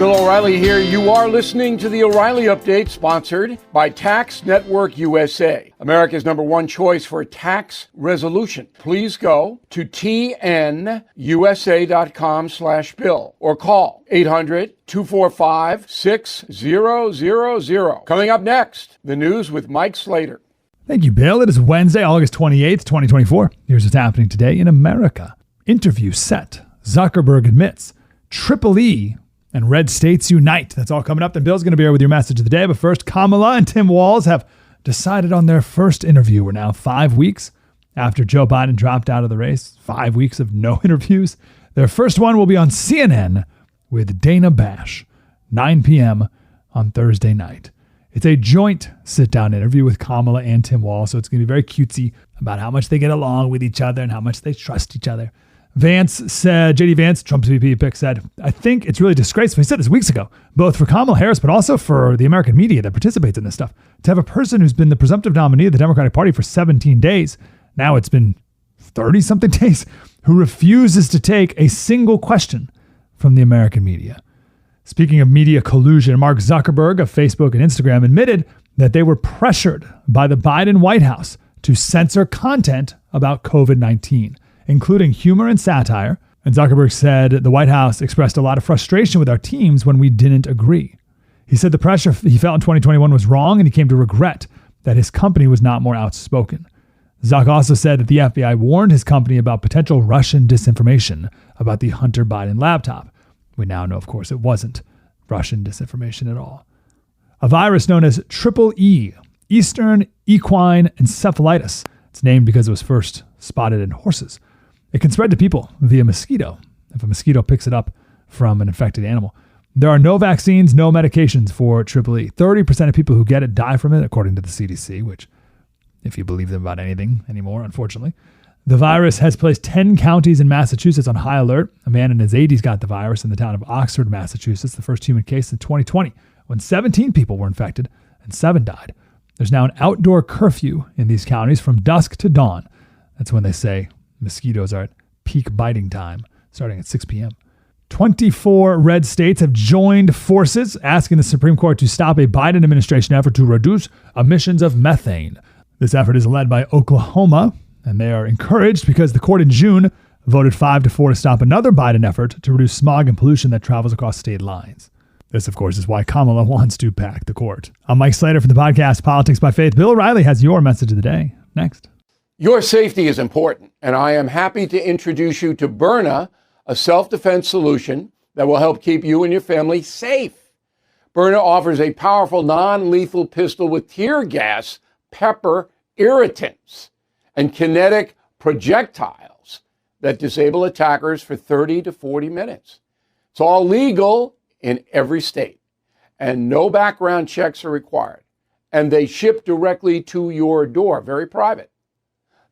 Bill O'Reilly here. You are listening to the O'Reilly Update, sponsored by Tax Network USA, America's #1 choice for tax resolution. Please go to tnusa.com/bill or call 800-245-6000. Coming up next, the news with Mike Slater. Thank you, Bill. It is Wednesday, August 28th, 2024. Here's what's happening today in America. Interview set. Zuckerberg admits. Triple E and red states unite. That's all coming up. Then Bill's going to be here with your message of the day. But first, Kamala and Tim Walz have decided on their first interview. We're now 5 weeks after Joe Biden dropped out of the race. 5 weeks of no interviews. Their first one will be on CNN with Dana Bash, 9 p.m. on Thursday night. It's a joint sit-down interview with Kamala and Tim Walz, so it's going to be very cutesy about how much they get along with each other and how much they trust each other. Vance said, JD Vance, Trump's VP pick, said, I think it's really disgraceful. He said this weeks ago, both for Kamala Harris, but also for the American media that participates in this stuff, to have a person who's been the presumptive nominee of the Democratic Party for 17 days, now it's been 30-something days, who refuses to take a single question from the American media. Speaking of media collusion, Mark Zuckerberg of Facebook and Instagram admitted that they were pressured by the Biden White House to censor content about COVID-19. Including humor and satire. And Zuckerberg said the White House expressed a lot of frustration with our teams when we didn't agree. He said the pressure he felt in 2021 was wrong, and he came to regret that his company was not more outspoken. Zuck also said that the FBI warned his company about potential Russian disinformation about the Hunter Biden laptop. We now know, of course, it wasn't Russian disinformation at all. A virus known as Triple E, Eastern Equine Encephalitis. It's named because it was first spotted in horses. It can spread to people via mosquito if a mosquito picks it up from an infected animal. There are no vaccines, no medications for Triple E. 30% of people who get it die from it, according to the CDC, which, if you believe them about anything anymore, unfortunately. The virus has placed 10 counties in Massachusetts on high alert. A man in his 80s got the virus in the town of Oxford, Massachusetts, the first human case in 2020, when 17 people were infected and 7 died. There's now an outdoor curfew in these counties from dusk to dawn. That's when they say mosquitoes are at peak biting time, starting at 6 p.m. 24 red states have joined forces, asking the Supreme Court to stop a Biden administration effort to reduce emissions of methane. This effort is led by Oklahoma, and they are encouraged because the court in June voted 5-4 to stop another Biden effort to reduce smog and pollution that travels across state lines. This, of course, is why Kamala wants to pack the court. I'm Mike Slater for the podcast Politics by Faith. Bill O'Reilly has your message of the day. Next. Your safety is important, and I am happy to introduce you to Byrna, a self-defense solution that will help keep you and your family safe. Byrna offers a powerful, non-lethal pistol with tear gas, pepper, irritants, and kinetic projectiles that disable attackers for 30 to 40 minutes. It's all legal in every state, and no background checks are required. And they ship directly to your door, very private.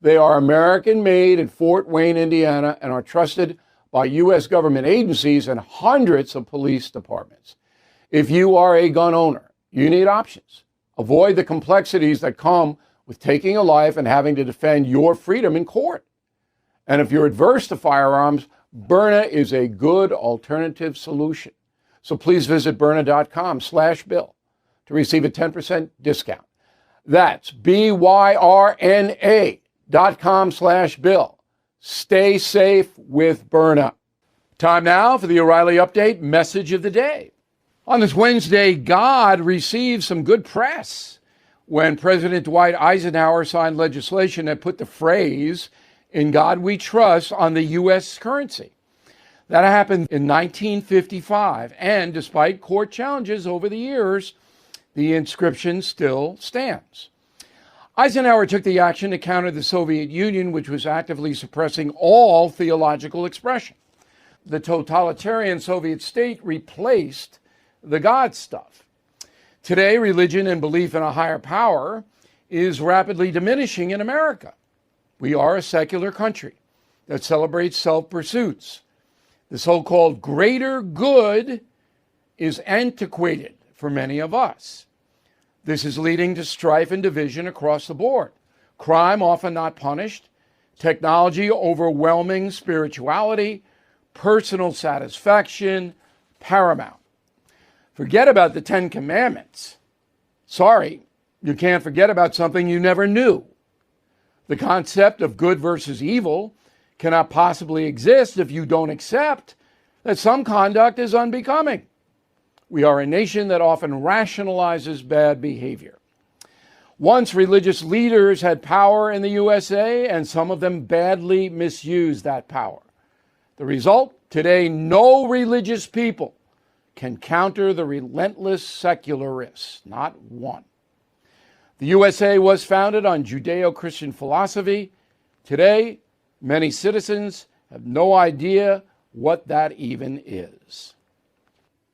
They are American-made in Fort Wayne, Indiana, and are trusted by U.S. government agencies and hundreds of police departments. If you are a gun owner, you need options. Avoid the complexities that come with taking a life and having to defend your freedom in court. And if you're adverse to firearms, Byrna is a good alternative solution. So please visit Byrna.com/Bill to receive a 10% discount. That's BYRNA.com/Bill. Stay safe with Byrna. Time now for the O'Reilly Update message of the day. On this Wednesday, God received some good press when President Dwight Eisenhower signed legislation that put the phrase, "In God We Trust," on the U.S. currency. That happened in 1955, and despite court challenges over the years, the inscription still stands. Eisenhower took the action to counter the Soviet Union, which was actively suppressing all theological expression. The totalitarian Soviet state replaced the God stuff. Today, religion and belief in a higher power is rapidly diminishing in America. We are a secular country that celebrates self-pursuits. The so-called greater good is antiquated for many of us. This is leading to strife and division across the board. Crime often not punished, technology overwhelming spirituality, personal satisfaction paramount. Forget about the Ten Commandments. Sorry, you can't forget about something you never knew. The concept of good versus evil cannot possibly exist if you don't accept that some conduct is unbecoming. We are a nation that often rationalizes bad behavior. Once religious leaders had power in the USA, and some of them badly misused that power. The result? Today, no religious people can counter the relentless secularists, not one. The USA was founded on Judeo-Christian philosophy. Today, many citizens have no idea what that even is.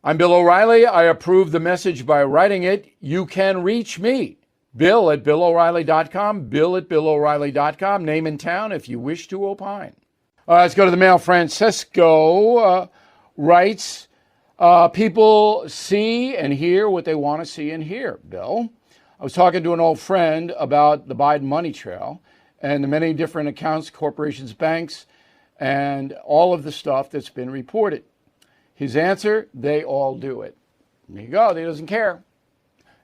I'm Bill O'Reilly. I approve the message by writing it. You can reach me, Bill at BillO'Reilly.com, Bill at BillO'Reilly.com, name and town if you wish to opine. Let's go to the mail. Francesco writes, people see and hear what they want to see and hear, Bill. I was talking to an old friend about the Biden money trail and the many different accounts, corporations, banks, and all of the stuff that's been reported. His answer, they all do it. There you go. He doesn't care.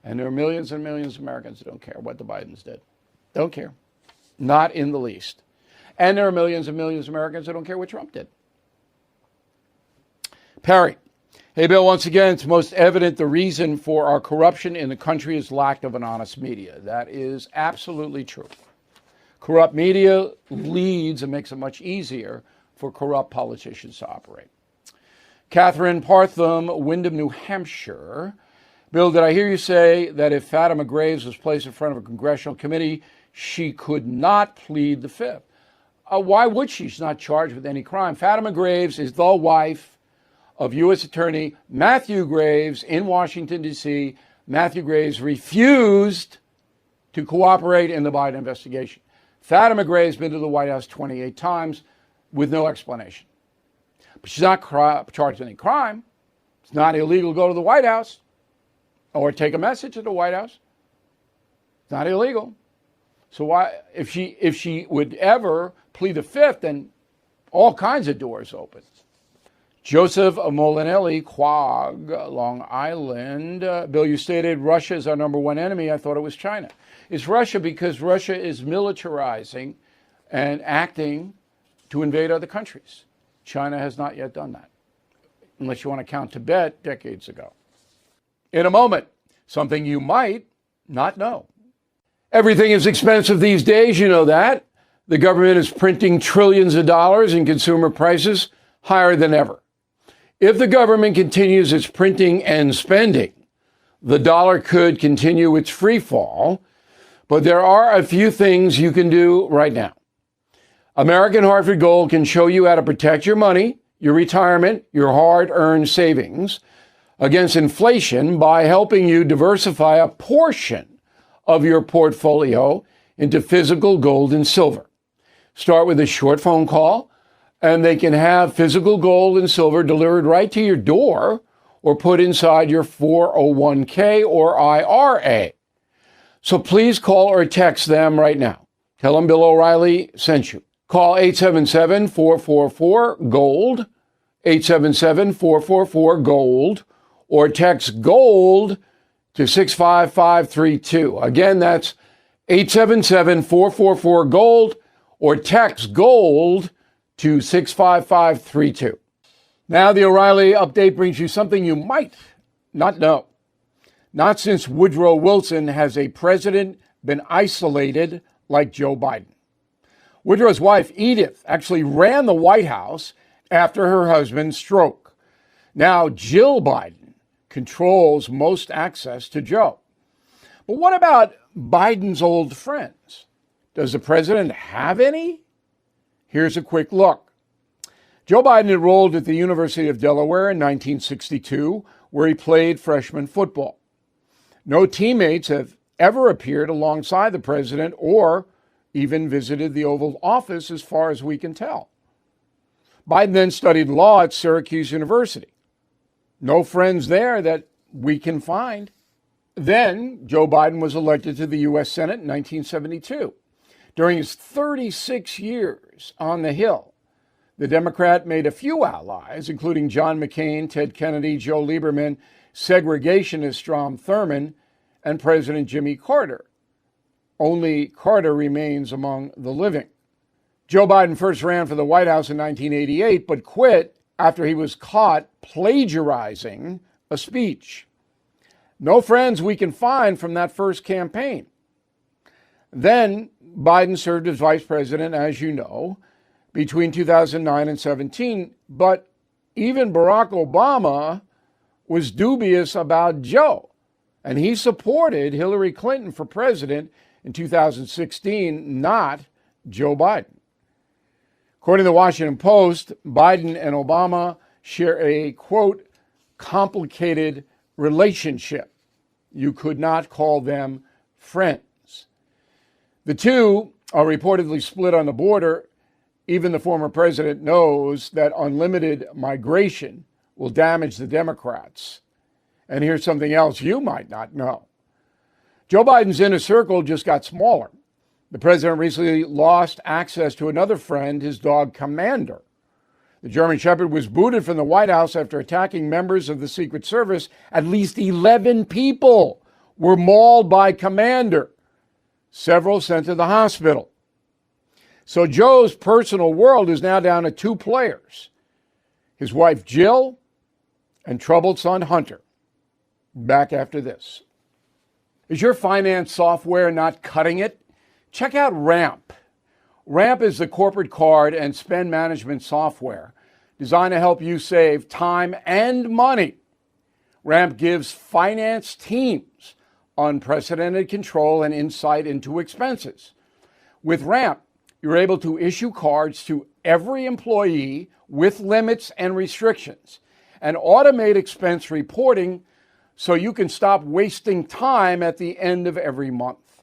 And there are millions and millions of Americans who don't care what the Bidens did. Don't care. Not in the least. And there are millions and millions of Americans who don't care what Trump did. Perry. Hey, Bill, once again, it's most evident the reason for our corruption in the country is lack of an honest media. That is absolutely true. Corrupt media leads and makes it much easier for corrupt politicians to operate. Catherine Partham, Windham, New Hampshire. Bill, did I hear you say that if Fatima Graves was placed in front of a congressional committee, she could not plead the fifth? Why would she? She's not charged with any crime. Fatima Graves is the wife of U.S. Attorney Matthew Graves in Washington, D.C. Matthew Graves refused to cooperate in the Biden investigation. Fatima Graves has been to the White House 28 times with no explanation. But she's not charged with any crime. It's not illegal to go to the White House or take a message at the White House. It's not illegal. So why, if she would ever plead the fifth, then all kinds of doors open. Joseph Molinelli, Quag, Long Island. Bill, you stated Russia is our number one enemy. I thought it was China. It's Russia because Russia is militarizing and acting to invade other countries. China has not yet done that, unless you want to count Tibet decades ago. In a moment, something you might not know. Everything is expensive these days, you know that. The government is printing trillions of dollars and consumer prices higher than ever. If the government continues its printing and spending, the dollar could continue its free fall, but there are a few things you can do right now. American Hartford Gold can show you how to protect your money, your retirement, your hard-earned savings against inflation by helping you diversify a portion of your portfolio into physical gold and silver. Start with a short phone call, and they can have physical gold and silver delivered right to your door or put inside your 401k or IRA. So please call or text them right now. Tell them Bill O'Reilly sent you. Call 877-444-GOLD, 877-444-GOLD, or text GOLD to 65532. Again, that's 877-444-GOLD, or text GOLD to 65532. Now the O'Reilly update brings you something you might not know. Not since Woodrow Wilson has a president been isolated like Joe Biden. Woodrow's wife, Edith, actually ran the White House after her husband's stroke. Now Jill Biden controls most access to Joe. But what about Biden's old friends? Does the president have any? Here's a quick look. Joe Biden enrolled at the University of Delaware in 1962, where he played freshman football. No teammates have ever appeared alongside the president or even visited the Oval Office, as far as we can tell. Biden then studied law at Syracuse University. No friends there that we can find. Then Joe Biden was elected to the U.S. Senate in 1972. During his 36 years on the Hill, The Democrat made a few allies, including John McCain, Ted Kennedy, Joe Lieberman, segregationist Strom Thurmond, and President Jimmy Carter. Only Carter remains among the living. Joe Biden first ran for the White House in 1988, but quit after he was caught plagiarizing a speech. No friends we can find from that first campaign. Then Biden served as vice president, as you know, between 2009 and 17, but even Barack Obama was dubious about Joe, and he supported Hillary Clinton for president in 2016, not Joe Biden. According to the Washington Post, Biden and Obama share a, quote, complicated relationship. You could not call them friends. The two are reportedly split on the border. Even the former president knows that unlimited migration will damage the Democrats. And here's something else you might not know. Joe Biden's inner circle just got smaller. The president recently lost access to another friend, his dog Commander. The German Shepherd was booted from the White House after attacking members of the Secret Service. At least 11 people were mauled by Commander, several sent to the hospital. So Joe's personal world is now down to two players, his wife Jill and troubled son Hunter. Back after this. Is your finance software not cutting it? Check out Ramp. Ramp is the corporate card and spend management software designed to help you save time and money. Ramp gives finance teams unprecedented control and insight into expenses. With Ramp, you're able to issue cards to every employee with limits and restrictions and automate expense reporting so you can stop wasting time at the end of every month.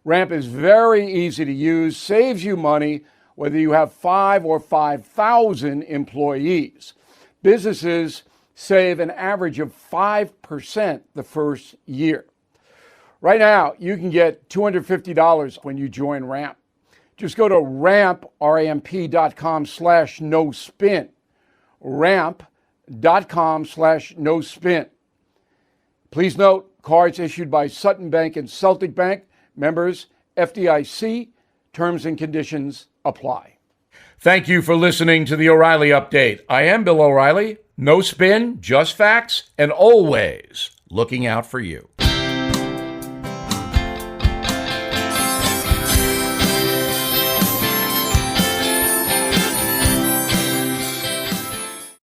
Ramp is very easy to use, saves you money, whether you have 5 or 5,000 employees. Businesses save an average of 5% the first year. Right now, you can get $250 when you join Ramp. Just go to ramp.com/no-spin. Ramp.com/no-spin. Please note, cards issued by Sutton Bank and Celtic Bank, members FDIC, terms and conditions apply. Thank you for listening to the O'Reilly Update. I am Bill O'Reilly. No spin, just facts, and always looking out for you.